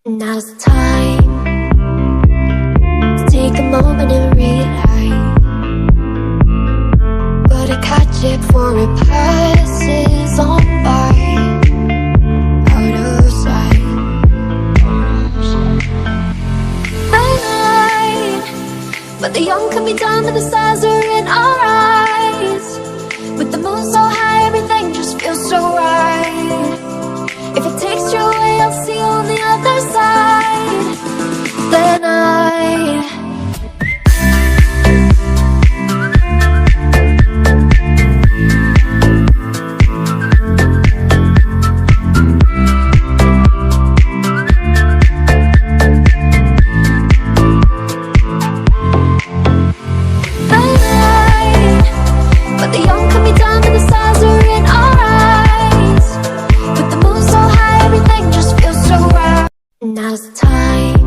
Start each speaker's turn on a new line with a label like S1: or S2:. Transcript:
S1: Now's the time to take a moment and realize, gotta catch it before it passes on by, out of sight. Night, but the young can be done and the stars are in our eyes. With the moon so high, everything just feels so right. If it takes you away, I'll see you on the other side. Then but the young can be done and the stars are in our eyes. With the moon so high, everything just feels so right. Now's the time